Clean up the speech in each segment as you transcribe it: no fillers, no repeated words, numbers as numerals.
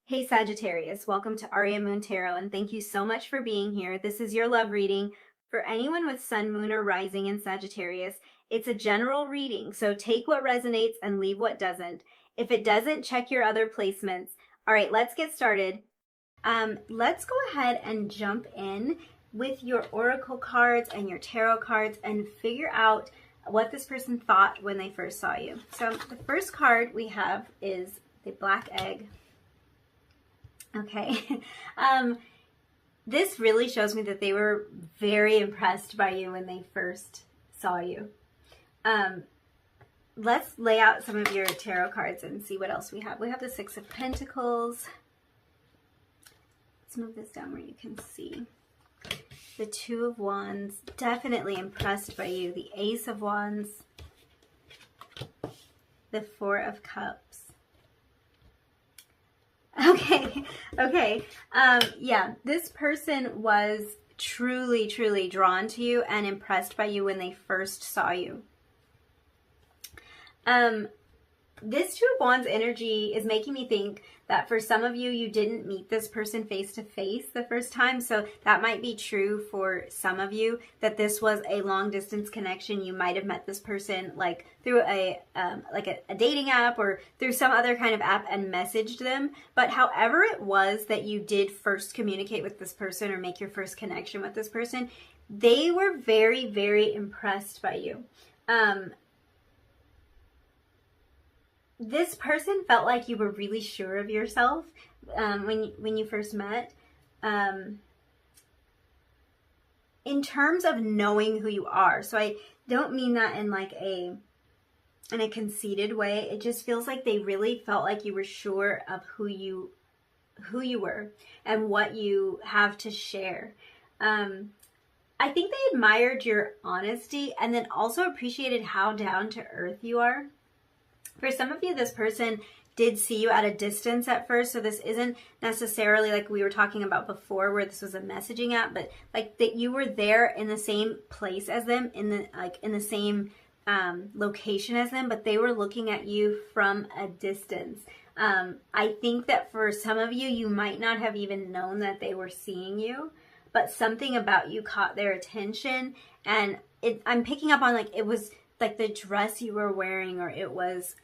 Hey Sagittarius, welcome to Aria Moon Tarot, and thank you so much for being here. This is your love reading for anyone with Sun, Moon, or Rising in Sagittarius. It's a general reading, so take what resonates and leave what doesn't. If it doesn't, check your other placements. All right, let's get started. Let's go ahead and jump in with your oracle cards and your tarot cards and figure out what this person thought when they first saw you. So the first card we have is the Black Egg. Okay. This really shows me that they were very impressed by you when they first saw you. Let's lay out some of your tarot cards and see what else we have. We have the Six of Pentacles. Let's move this down where you can see. The Two of Wands, definitely impressed by you. The Ace of Wands. The Four of Cups. Okay. Yeah, this person was truly, truly drawn to you and impressed by you when they first saw you. This Two of Wands energy is making me think that for some of you, you didn't meet this person face to face the first time. So that might be true for some of you, that this was a long distance connection. You might have met this person like through a dating app or through some other kind of app and messaged them. But however it was that you did first communicate with this person or make your first connection with this person, they were very, very impressed by you. This person felt like you were really sure of yourself when you first met. In terms of knowing who you are. So I don't mean that in like in a conceited way. It just feels like they really felt like you were sure of who you were and what you have to share. I think they admired your honesty and then also appreciated how down to earth you are. For some of you, this person did see you at a distance at first, so this isn't necessarily like we were talking about before where this was a messaging app, but like that you were there in the same place as them, in the same location as them, but they were looking at you from a distance. I think that for some of you, you might not have even known that they were seeing you, but something about you caught their attention, and I'm picking up on like it was like the dress you were wearing, or it was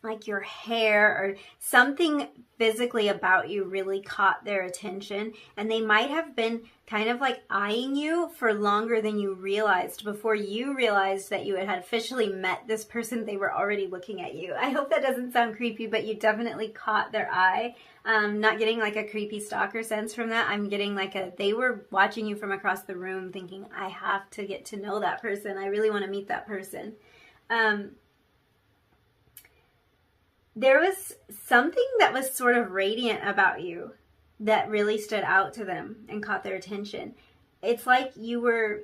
like your hair, or something physically about you really caught their attention, and they might have been kind of like eyeing you for longer than you realized. Before you realized that you had officially met this person, they were already looking at you. I hope that doesn't sound creepy, but you definitely caught their eye. Not getting like a creepy stalker sense from that. I'm getting like they were watching you from across the room thinking, I have to get to know that person. I really want to meet that person. There was something that was sort of radiant about you that really stood out to them and caught their attention. It's like you were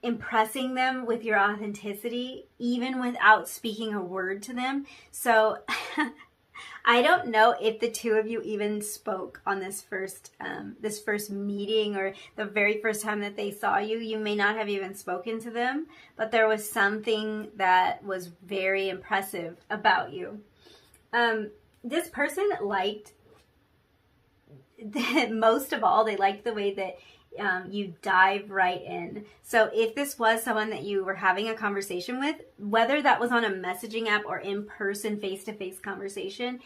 impressing them with your authenticity, even without speaking a word to them. So I don't know if the two of you even spoke on this first meeting, or the very first time that they saw you. You may not have even spoken to them, but there was something that was very impressive about you. This person liked, most of all, they liked the way that you dive right in. So if this was someone that you were having a conversation with, whether that was on a messaging app or in person, face-to-face conversation,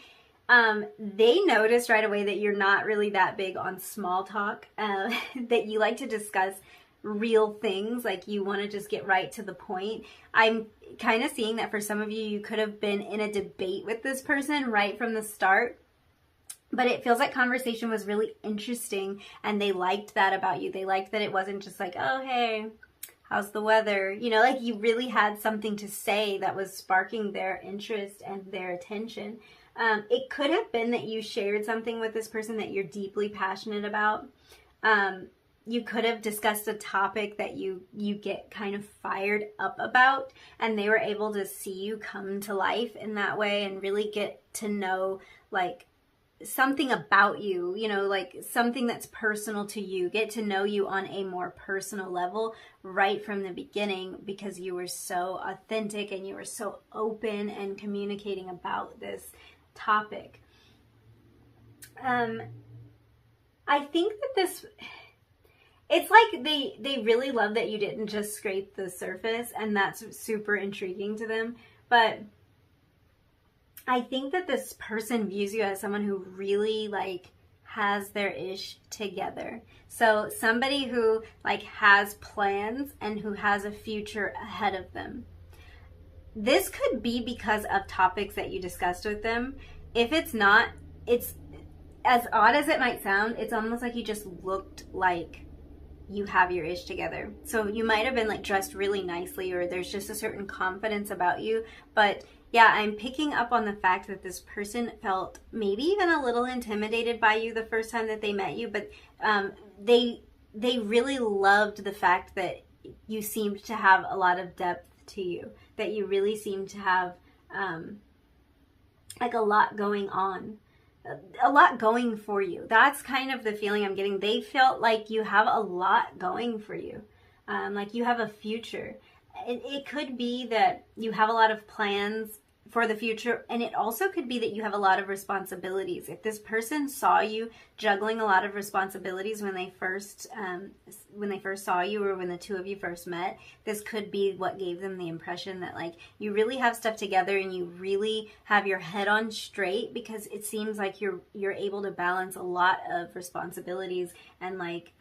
they noticed right away that you're not really that big on small talk, that you like to discuss real things, like you want to just get right to the point. I'm kind of seeing that for some of you, you could have been in a debate with this person right from the start. But it feels like conversation was really interesting, and they liked that about you. They liked that it wasn't just like, oh, hey, how's the weather? You know, like you really had something to say that was sparking their interest and their attention. It could have been that you shared something with this person that you're deeply passionate about. You could have discussed a topic that you get kind of fired up about, and they were able to see you come to life in that way and really get to know like something about you, you know, like something that's personal to you, get to know you on a more personal level right from the beginning, because you were so authentic and you were so open and communicating about this topic. I think that this, it's like they really love that you didn't just scrape the surface, and that's super intriguing to them. But I think that this person views you as someone who really like has their ish together. So somebody who like has plans and who has a future ahead of them. This could be because of topics that you discussed with them. If it's not, it's as odd as it might sound, it's almost like you just looked like you have your ish together. So you might have been like dressed really nicely, or there's just a certain confidence about you. But yeah, I'm picking up on the fact that this person felt maybe even a little intimidated by you the first time that they met you, but they really loved the fact that you seemed to have a lot of depth to you, that you really seemed to have like a lot going on, a lot going for you. That's kind of the feeling I'm getting. They felt like you have a lot going for you, like you have a future. It could be that you have a lot of plans for the future, and it also could be that you have a lot of responsibilities. If this person saw you juggling a lot of responsibilities when they first saw you, or when the two of you first met, this could be what gave them the impression that like you really have stuff together and you really have your head on straight, because it seems like you're able to balance a lot of responsibilities, and like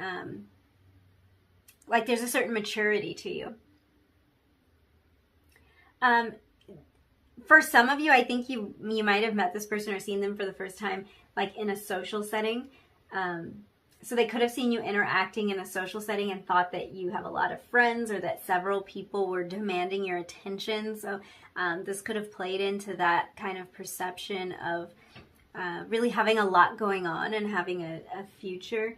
there's a certain maturity to you. For some of you, I think you might have met this person or seen them for the first time, like in a social setting. So they could have seen you interacting in a social setting and thought that you have a lot of friends, or that several people were demanding your attention. So this could have played into that kind of perception of really having a lot going on and having a future.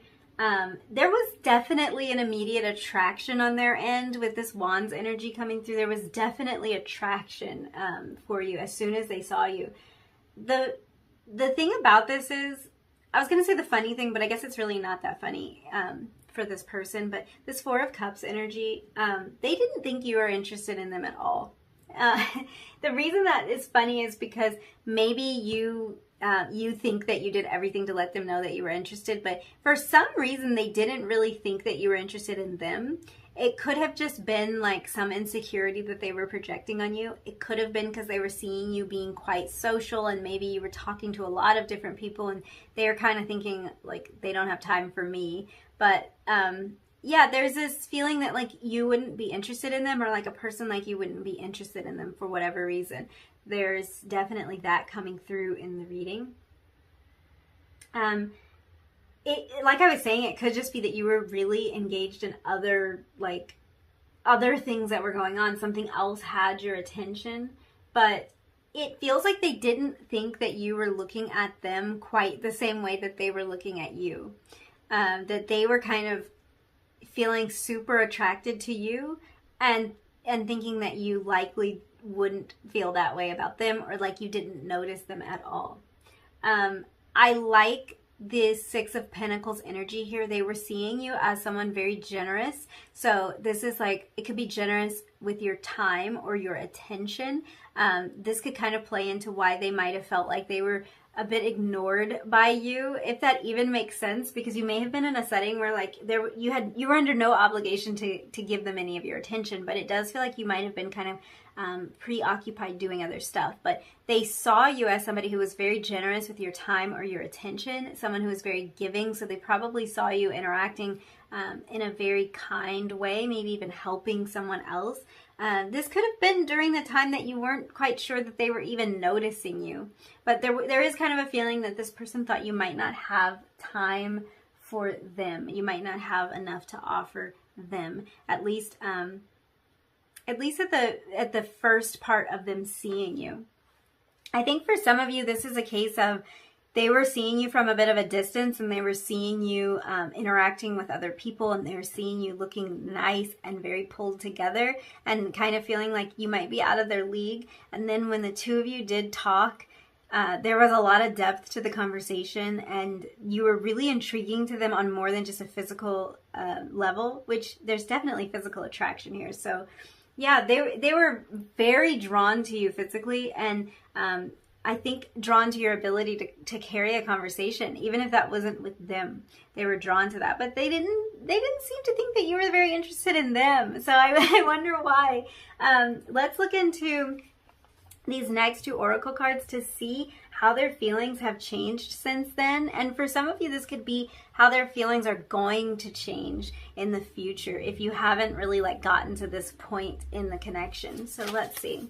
There was definitely an immediate attraction on their end with this Wands energy coming through. There was definitely attraction for you as soon as they saw you. The thing about this is, I was going to say the funny thing, but I guess it's really not that funny for this person. But this Four of Cups energy, they didn't think you were interested in them at all. The reason that it's funny is because maybe you think that you did everything to let them know that you were interested, but for some reason they didn't really think that you were interested in them. It could have just been like some insecurity that they were projecting on you. It could have been because they were seeing you being quite social, and maybe you were talking to a lot of different people, and they were kind of thinking like, they don't have time for me. But yeah, there's this feeling that like you wouldn't be interested in them, or like a person like you wouldn't be interested in them for whatever reason. There's definitely that coming through in the reading. Like I was saying, it could just be that you were really engaged in other things that were going on. Something else had your attention, but it feels like they didn't think that you were looking at them quite the same way that they were looking at you. That they were kind of feeling super attracted to you, and thinking that you likely wouldn't feel that way about them, or like you didn't notice them at all. I like this Six of Pentacles energy here. They were seeing you as someone very generous. So this is like, it could be generous with your time or your attention. This could kind of play into why they might have felt like they were a bit ignored by you, if that even makes sense, because you may have been in a setting where like you were under no obligation to give them any of your attention, but it does feel like you might have been kind of preoccupied doing other stuff. But they saw you as somebody who was very generous with your time or your attention, someone who was very giving, so they probably saw you interacting in a very kind way, maybe even helping someone else. This could have been during the time that you weren't quite sure that they were even noticing you. But there is kind of a feeling that this person thought you might not have time for them. You might not have enough to offer them, at least at the first part of them seeing you. I think for some of you, this is a case of they were seeing you from a bit of a distance, and they were seeing you interacting with other people, and they were seeing you looking nice and very pulled together, and kind of feeling like you might be out of their league. And then when the two of you did talk, there was a lot of depth to the conversation, and you were really intriguing to them on more than just a physical level, which there's definitely physical attraction here. So yeah, they were very drawn to you physically, and I think, drawn to your ability to carry a conversation, even if that wasn't with them. They were drawn to that, but they didn't seem to think that you were very interested in them. So I wonder why. Let's look into these next two oracle cards to see how their feelings have changed since then. And for some of you, this could be how their feelings are going to change in the future if you haven't really like gotten to this point in the connection. So let's see.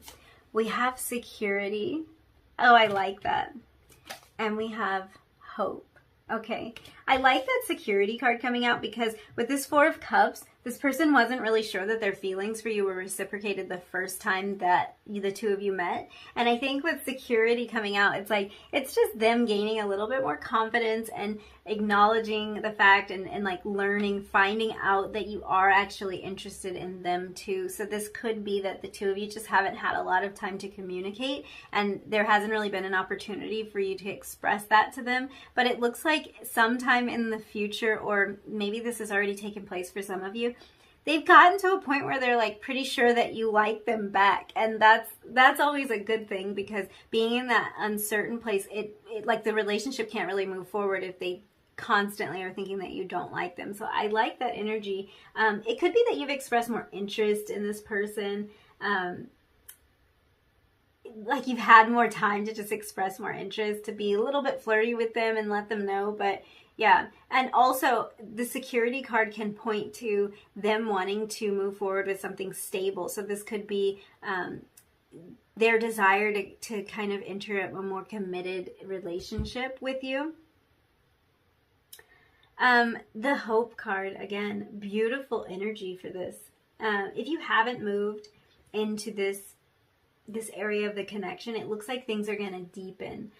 We have security. Oh, I like that. And we have hope. Okay. I like that security card coming out because with this Four of Cups, this person wasn't really sure that their feelings for you were reciprocated the first time that the two of you met. And I think with security coming out, it's like, it's just them gaining a little bit more confidence and acknowledging the fact and like learning, finding out that you are actually interested in them too. So this could be that the two of you just haven't had a lot of time to communicate and there hasn't really been an opportunity for you to express that to them. But it looks like sometime in the future, or maybe this has already taken place for some of you, they've gotten to a point where they're like pretty sure that you like them back. And that's always a good thing, because being in that uncertain place, it like the relationship can't really move forward if they constantly are thinking that you don't like them. So I like that energy. It could be that you've expressed more interest in this person. Like you've had more time to just express more interest, to be a little bit flirty with them and let them know. But yeah, and also the security card can point to them wanting to move forward with something stable. So this could be their desire to kind of enter a more committed relationship with you. The hope card, again, beautiful energy for this. If you haven't moved into this area of the connection, it looks like things are going to deepen.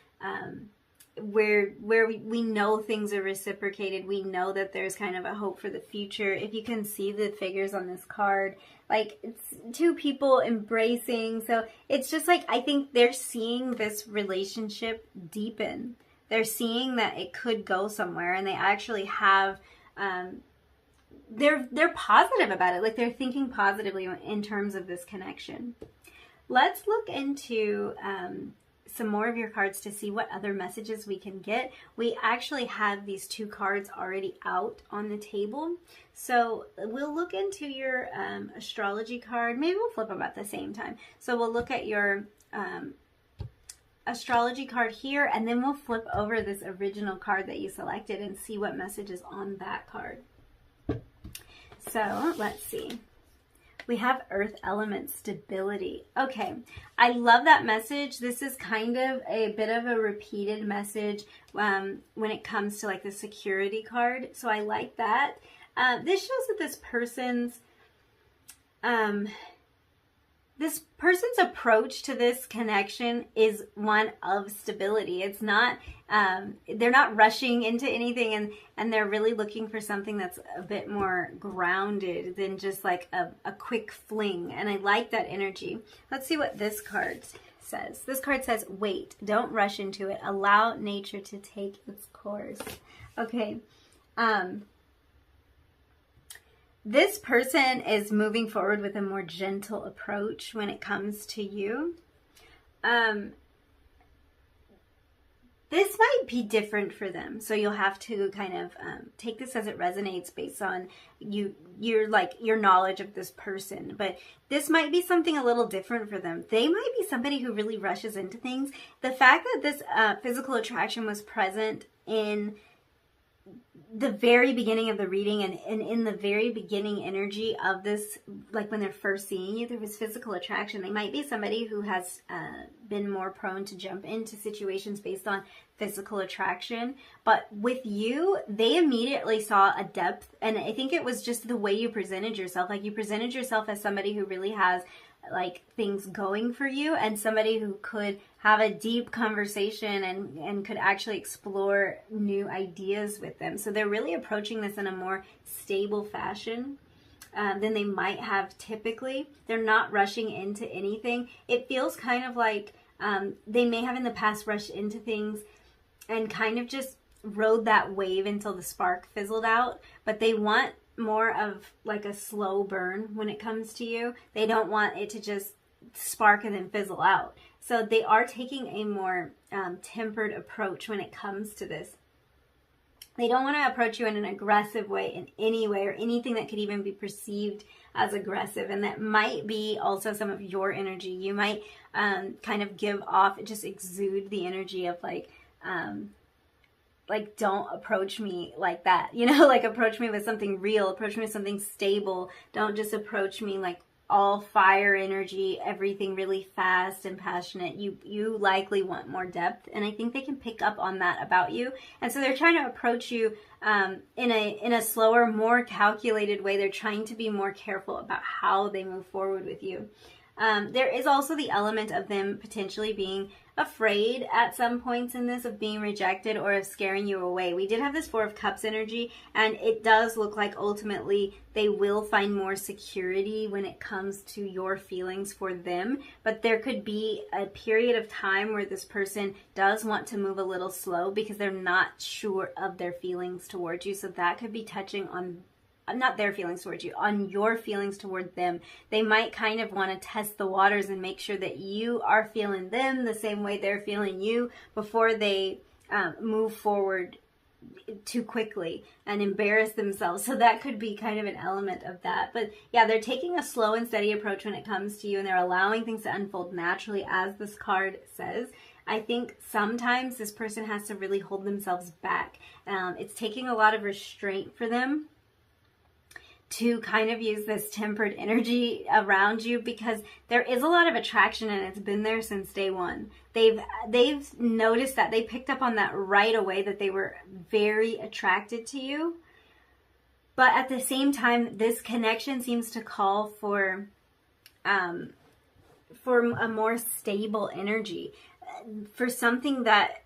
Where we know things are reciprocated, we know that there's kind of a hope for the future. If you can see the figures on this card, like it's two people embracing. So it's just like, I think they're seeing this relationship deepen. They're seeing that it could go somewhere, and they actually have, they're positive about it. Like they're thinking positively in terms of this connection. Let's look into some more of your cards to see what other messages we can get. We actually have these two cards already out on the table. So we'll look into your astrology card. Maybe we'll flip them at the same time. So we'll look at your astrology card here, and then we'll flip over this original card that you selected and see what message is on that card. So let's see. We have earth element stability. Okay, I love that message. This is kind of a bit of a repeated message when it comes to like the security card. So I like that. This shows that this person's approach to this connection is one of stability. It's not, they're not rushing into anything, and they're really looking for something that's a bit more grounded than just like a quick fling. And I like that energy. Let's see what this card says. This card says, wait, don't rush into it. Allow nature to take its course. Okay. This person is moving forward with a more gentle approach when it comes to you. This might be different for them, so you'll have to kind of take this as it resonates based on your knowledge of this person. But this might be something a little different for them. They might be somebody who really rushes into things. The fact that this physical attraction was present in the very beginning of the reading and in the very beginning energy of this, like when they're first seeing you, there was physical attraction. They might be somebody who has been more prone to jump into situations based on physical attraction. But with you, they immediately saw a depth. And I think it was just the way you presented yourself. Like you presented yourself as somebody who really has like things going for you, and somebody who could have a deep conversation and could actually explore new ideas with them. So they're really approaching this in a more stable fashion than they might have typically. They're not rushing into anything. It feels kind of like they may have in the past rushed into things and kind of just rode that wave until the spark fizzled out, but they want more of like a slow burn when it comes to you. They don't want it to just spark and then fizzle out. So they are taking a more tempered approach when it comes to this. They don't want to approach you in an aggressive way in any way, or anything that could even be perceived as aggressive. And that might be also some of your energy. You might kind of give off, just exude the energy of like don't approach me like that, you know, like approach me with something real, approach me with something stable. Don't just approach me like all fire energy, everything really fast and passionate. You likely want more depth, and I think they can pick up on that about you. And so they're trying to approach you in a slower, more calculated way. They're trying to be more careful about how they move forward with you. There is also the element of them potentially being afraid at some points in this of being rejected or of scaring you away. We did have this Four of Cups energy, and it does look like ultimately they will find more security when it comes to your feelings for them. But there could be a period of time where this person does want to move a little slow because they're not sure of their feelings towards you. So that could be touching on not their feelings towards you, on your feelings toward them. They might kind of want to test the waters and make sure that you are feeling them the same way they're feeling you before they move forward too quickly and embarrass themselves. So that could be kind of an element of that. But yeah, they're taking a slow and steady approach when it comes to you, and they're allowing things to unfold naturally, as this card says. I think sometimes this person has to really hold themselves back. It's taking a lot of restraint for them to kind of use this tempered energy around you, because there is a lot of attraction and it's been there since day one. They've noticed that. They picked up on that right away, that they were very attracted to you. But at the same time, this connection seems to call for a more stable energy, for something that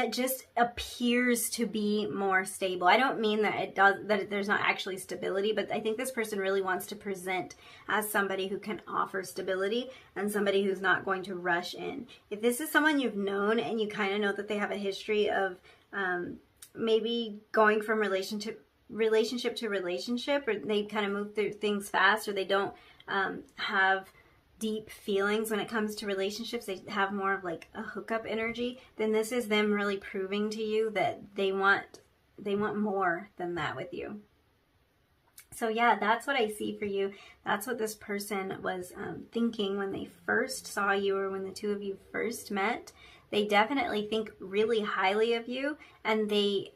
just appears to be more stable. I don't mean that there's not actually stability, but I think this person really wants to present as somebody who can offer stability and somebody who's not going to rush in. If this is someone you've known and you kind of know that they have a history of maybe going from relationship to relationship, or they kind of move through things fast, or they don't have deep feelings when it comes to relationships, they have more of like a hookup energy, then this is them really proving to you that they want more than that with you. So yeah, that's what I see for you. That's what this person was thinking when they first saw you, or when the two of you first met. They definitely think really highly of you, and they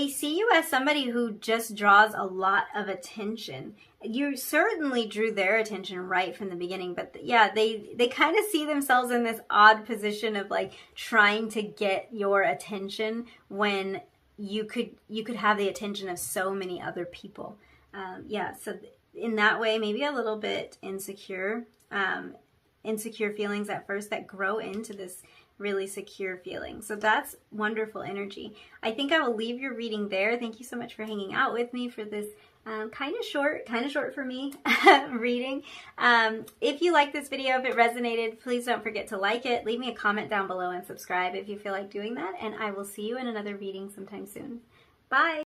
see you as somebody who just draws a lot of attention. You certainly drew their attention right from the beginning, but yeah, they kind of see themselves in this odd position of like trying to get your attention when you could have the attention of so many other people. Yeah, so in that way, maybe a little bit insecure feelings at first that grow into this really secure feeling. So that's wonderful energy. I think I will leave your reading there. Thank you so much for hanging out with me for this kind of short for me reading. If you like this video, if it resonated, please don't forget to like it. Leave me a comment down below and subscribe if you feel like doing that. And I will see you in another reading sometime soon. Bye.